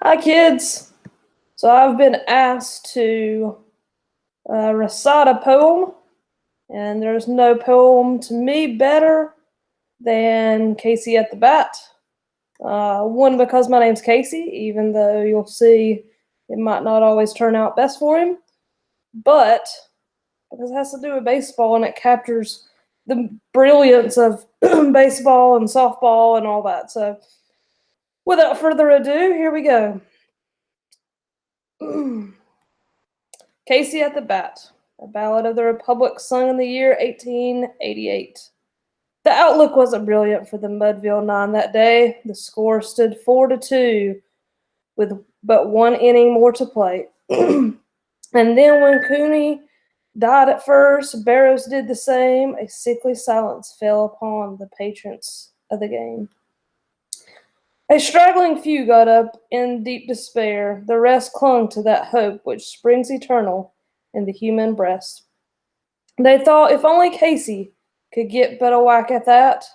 Hi, kids. So I've been asked to recite a poem, and there's no poem to me better than Casey at the Bat. One, because my name's Casey, even though you'll see it might not always turn out best for him, but because it has to do with baseball and it captures the brilliance of baseball and softball and all that. So without further ado, here we go. Casey at the Bat, a ballad of the Republic sung in the year 1888. The outlook wasn't brilliant for the Mudville Nine that day. The score stood 4-2 with but one inning more to play. And then when Cooney died at first, Barrows did the same. A sickly silence fell upon the patrons of the game. A straggling few got up in deep despair. The rest clung to that hope which springs eternal in the human breast. They thought if only Casey could get but a whack at that,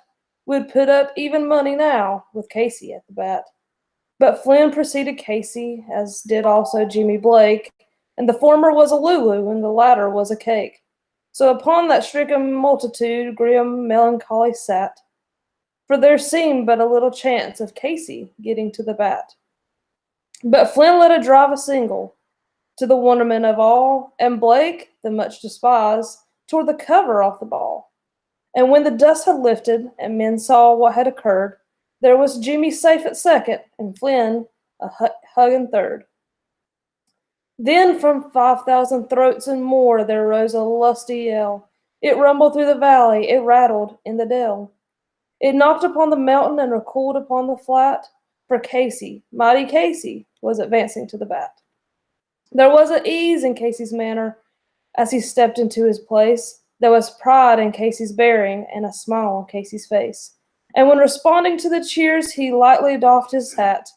we'd put up even money now with Casey at the bat. But Flynn preceded Casey, as did also Jimmy Blake, and the former was a Lulu and the latter was a cake. So upon that stricken multitude grim melancholy sat, for there seemed but a little chance of Casey getting to the bat. But Flynn let it drive a single, to the wonderment of all, and Blake, the much despised, tore the cover off the ball. And when the dust had lifted and men saw what had occurred, there was Jimmy safe at second and Flynn a hugging third. Then from 5,000 throats and more there rose a lusty yell. It rumbled through the valley, it rattled in the dell. It knocked upon the mountain and recoiled upon the flat, for Casey, mighty Casey, was advancing to the bat. There was an ease in Casey's manner as he stepped into his place. There was pride in Casey's bearing and a smile on Casey's face. And when responding to the cheers, he lightly doffed his hat.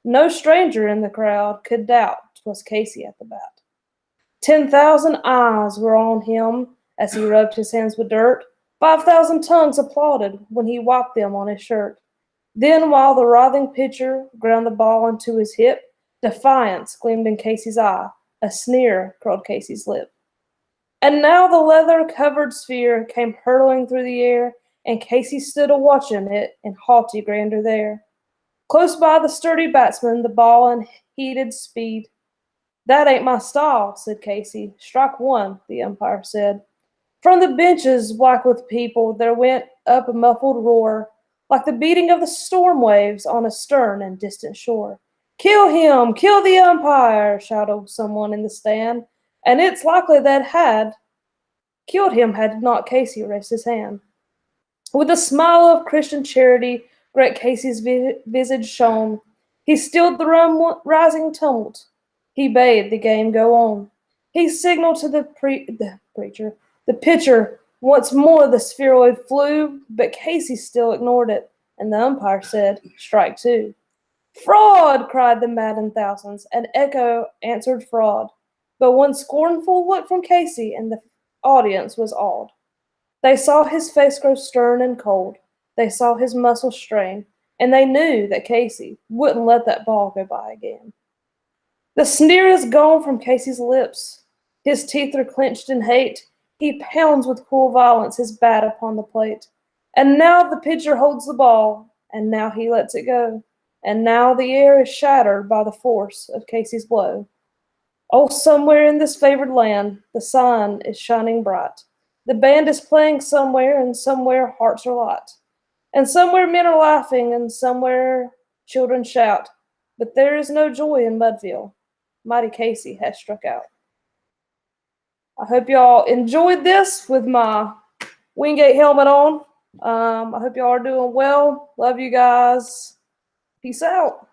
No stranger in the crowd could doubt 'twas Casey at the bat. 10,000 eyes were on him as he rubbed his hands with dirt. 5,000 tongues applauded when he wiped them on his shirt. Then, while the writhing pitcher ground the ball into his hip, defiance gleamed in Casey's eye, a sneer curled Casey's lip. And now the leather-covered sphere came hurtling through the air, and Casey stood a-watching it in haughty grandeur there. Close by the sturdy batsman, the ball in heated speed. "That ain't my style," said Casey. "Strike one," the umpire said. From the benches, black with people, there went up a muffled roar, like the beating of the storm waves on a stern and distant shore. "Kill him! Kill the umpire!" shouted someone in the stand, and it's likely that had killed him had not Casey raised his hand. With a smile of Christian charity, great Casey's visage shone. He stilled the rising tumult. He bade the game go on. He signaled to the pitcher. Once more the spheroid flew, but Casey still ignored it, and the umpire said, "Strike two." "Fraud!" cried the maddened thousands. An echo answered fraud. But one scornful look from Casey, and the audience was awed. They saw his face grow stern and cold. They saw his muscles strain, and they knew that Casey wouldn't let that ball go by again. The sneer is gone from Casey's lips. His teeth are clenched in hate. He pounds with cruel violence his bat upon the plate. And now the pitcher holds the ball, and now he lets it go. And now the air is shattered by the force of Casey's blow. Oh, somewhere in this favored land, the sun is shining bright. The band is playing somewhere, and somewhere hearts are light. And somewhere men are laughing, and somewhere children shout. But there is no joy in Mudville. Mighty Casey has struck out. I hope y'all enjoyed this with my Wingate helmet on. I hope y'all are doing well. Love you guys. Peace out.